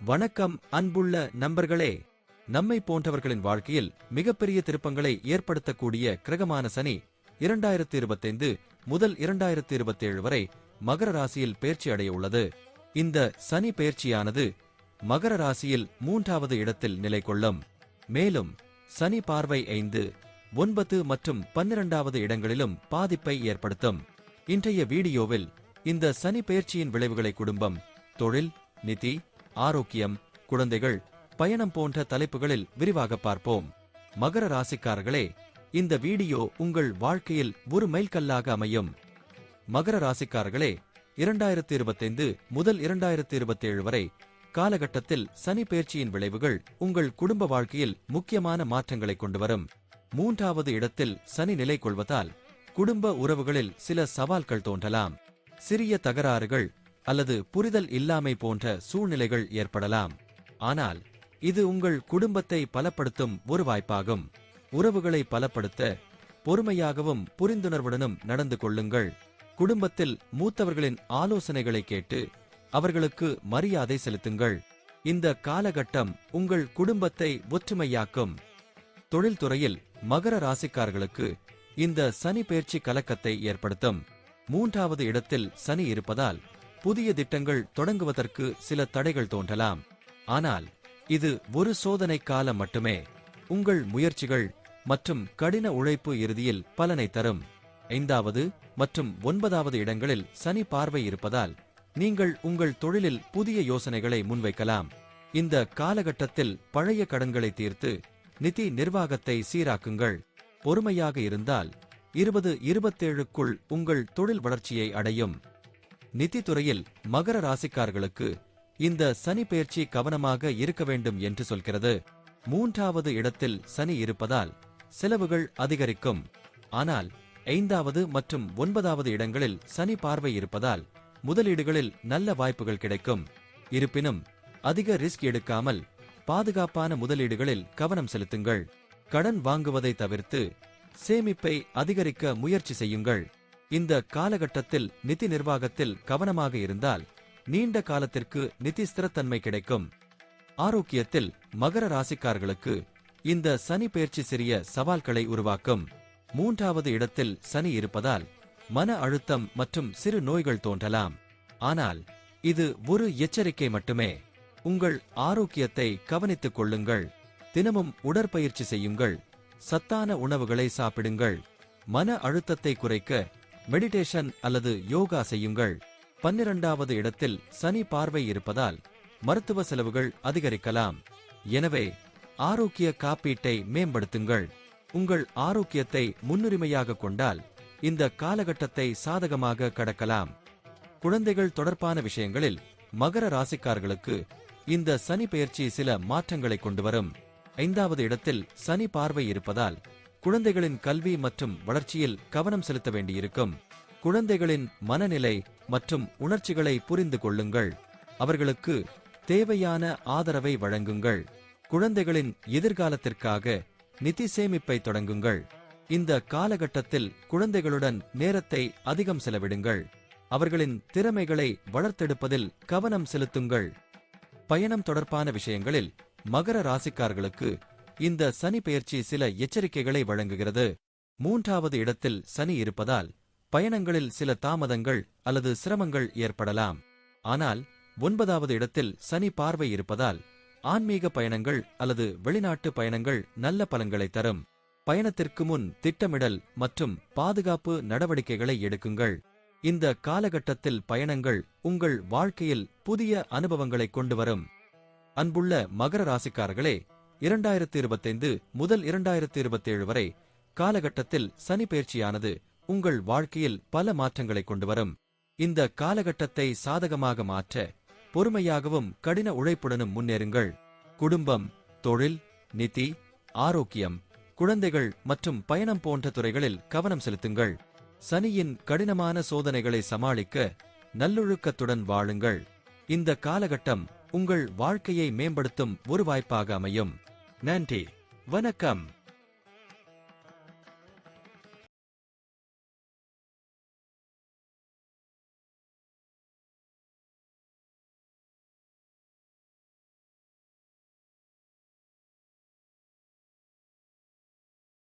வணக்கம் அன்புள்ள நண்பர்களே. நம்மை போன்றவர்களின் வாழ்க்கையில் மிகப்பெரிய திருப்பங்களை ஏற்படுத்தக்கூடிய கிரகமான சனி 2025 முதல் 2027 வரை மகர ராசியில் பெயர்ச்சி அடைய உள்ளது. இந்த சனி பெயர்ச்சியானது மகர ராசியில் 3வது இடத்தில் நிலை கொள்ளும். மேலும் சனி பார்வை 5, 9 மற்றும் 12வது இடங்களிலும் பாதிப்பை ஏற்படுத்தும். இன்றைய வீடியோவில் இந்த சனி பெயர்ச்சியின் விளைவுகளை குடும்பம், தொழில், நிதி, ஆரோக்கியம், குழந்தைகள், பயணம் போன்ற தலைப்புகளில் விரிவாக பார்ப்போம். மகர ராசிக்காரர்களே, இந்த வீடியோ உங்கள் வாழ்க்கையில் ஒரு மைல்கல்லாக அமையும். மகர ராசிக்காரர்களே, 2025 முதல் 2027 வரை காலகட்டத்தில் சனி பெயர்ச்சியின் விளைவுகள் உங்கள் குடும்ப வாழ்க்கையில் முக்கியமான மாற்றங்களை கொண்டுவரும். 3வது இடத்தில் சனி நிலை கொள்வதால் குடும்ப உறவுகளில் சில சவால்கள் தோன்றலாம். சிறிய தகராறுகள் அல்லது புரிதல் இல்லாமை போன்ற சூழ்நிலைகள் ஏற்படலாம். ஆனால் இது உங்கள் குடும்பத்தை பலப்படுத்தும் ஒரு வாய்ப்பாகும். உறவுகளை பலப்படுத்த பொறுமையாகவும் புரிந்துணர்வுடனும் நடந்து கொள்ளுங்கள். குடும்பத்தில் மூத்தவர்களின் ஆலோசனைகளை கேட்டு அவர்களுக்கு மரியாதை செலுத்துங்கள். இந்த காலகட்டம் உங்கள் குடும்பத்தை ஒற்றுமையாக்கும். தொழில்துறையில் மகர ராசிக்காரர்களுக்கு இந்த சனி பெயர்ச்சி கலக்கத்தை ஏற்படுத்தும். 3வது இடத்தில் சனி இருப்பதால் புதிய திட்டங்கள் தொடங்குவதற்கு சில தடைகள் தோன்றலாம். ஆனால் இது ஒரு சோதனை காலம் மட்டுமே. உங்கள் முயற்சிகள் மற்றும் கடின உழைப்பு இறுதியில் பலனை தரும். 5வது மற்றும் 9வது இடங்களில் சனி பார்வை இருப்பதால் நீங்கள் உங்கள் தொழிலில் புதிய யோசனைகளை முன்வைக்கலாம். இந்த காலகட்டத்தில் பழைய கடன்களை தீர்த்து நிதி நிர்வாகத்தை சீராக்குங்கள். பொறுமையாக இருந்தால் 2027க்குள் உங்கள் தொழில் வளர்ச்சியை அடையும். நிதித்துறையில் மகர ராசிக்காரர்களுக்கு இந்த சனி பெயர்ச்சி கவனமாக இருக்க வேண்டும் என்று சொல்கிறது. 3வது இடத்தில் சனி இருப்பதால் செலவுகள் அதிகரிக்கும். ஆனால் 5வது மற்றும் 9வது இடங்களில் சனி பார்வை இருப்பதால் முதலீடுகளில் நல்ல வாய்ப்புகள் கிடைக்கும். இருப்பினும் அதிக ரிஸ்க் எடுக்காமல் பாதுகாப்பான முதலீடுகளில் கவனம் செலுத்துங்கள். கடன் வாங்குவதை தவிர்த்து சேமிப்பை அதிகரிக்க முயற்சி செய்யுங்கள். இந்த காலகட்டத்தில் நிதி நிர்வாகத்தில் கவனமாக இருந்தால் நீண்ட காலத்திற்கு நிதி ஸ்திரத்தன்மை கிடைக்கும். ஆரோக்கியத்தில் மகர ராசிக்காரர்களுக்கு இந்த சனி பெயர்ச்சி சிறிய சவால்களை உருவாக்கும். 3வது இடத்தில் சனி இருப்பதால் மன அழுத்தம் மற்றும் சிறு நோய்கள் தோன்றலாம். ஆனால் இது ஒரு எச்சரிக்கை மட்டுமே. உங்கள் ஆரோக்கியத்தை கவனித்துக் கொள்ளுங்கள். தினமும் உடற்பயிற்சி செய்யுங்கள். சத்தான உணவுகளை சாப்பிடுங்கள். மன அழுத்தத்தை குறைக்க மெடிடேஷன் அல்லது யோகா செய்யுங்கள். 12வது இடத்தில் சனி பார்வை இருப்பதால் மருத்துவ செலவுகள் அதிகரிக்கலாம். எனவே ஆரோக்கிய காப்பீட்டை மேம்படுத்துங்கள். உங்கள் ஆரோக்கியத்தை முன்னுரிமையாக கொண்டால் இந்த காலகட்டத்தை சாதகமாக கடக்கலாம். குழந்தைகள் தொடர்பான விஷயங்களில் மகர ராசிக்காரர்களுக்கு இந்த சனி பெயர்ச்சி சில மாற்றங்களை கொண்டுவரும். 5வது இடத்தில் சனி பார்வை இருப்பதால் குழந்தைகளின் கல்வி மற்றும் வளர்ச்சியில் கவனம் செலுத்த வேண்டியிருக்கும். குழந்தைகளின் மனநிலை மற்றும் உணர்ச்சிகளை புரிந்து கொள்ளுங்கள். அவர்களுக்கு தேவையான ஆதரவை வழங்குங்கள். குழந்தைகளின் எதிர்காலத்திற்காக நிதி சேமிப்பை தொடங்குங்கள். இந்த காலகட்டத்தில் குழந்தைகளுடன் நேரத்தை அதிகம் செலவிடுங்கள். அவர்களின் திறமைகளை வளர்த்தெடுப்பதில் கவனம் செலுத்துங்கள். பயணம் தொடர்பான விஷயங்களில் மகர ராசிக்காரர்களுக்கு இந்த சனி பெயர்ச்சி சில எச்சரிக்கைகளை வழங்குகிறது. 3வது இடத்தில் சனி இருப்பதால் பயணங்களில் சில தாமதங்கள் அல்லது சிரமங்கள் ஏற்படலாம். ஆனால் 9வது இடத்தில் சனி பார்வை இருப்பதால் ஆன்மீக பயணங்கள் அல்லது வெளிநாட்டு பயணங்கள் நல்ல பலன்களை தரும். பயணத்திற்கு முன் திட்டமிடல் மற்றும் பாதுகாப்பு நடவடிக்கைகளை எடுக்குங்கள். இந்த காலகட்டத்தில் பயணங்கள் உங்கள் வாழ்க்கையில் புதிய அனுபவங்களை கொண்டு வரும். அன்புள்ள மகர ராசிக்காரர்களே, 2025 முதல் 2027 வரை காலகட்டத்தில் சனி பெயர்ச்சியானது உங்கள் வாழ்க்கையில் பல மாற்றங்களை கொண்டுவரும். இந்த காலகட்டத்தை சாதகமாக மாற்ற பொறுமையாகவும் கடின உழைப்புடனும் முன்னேறுங்கள். குடும்பம், தொழில், நிதி, ஆரோக்கியம், குழந்தைகள் மற்றும் பயணம் போன்ற துறைகளில் கவனம் செலுத்துங்கள். சனியின் கடினமான சோதனைகளை சமாளிக்க நல்லொழுக்கத்துடன் வாழுங்கள். இந்த காலகட்டம் உங்கள் வாழ்க்கையை மேம்படுத்தும் ஒரு வாய்ப்பாக அமையும். நன்றி, வணக்கம்.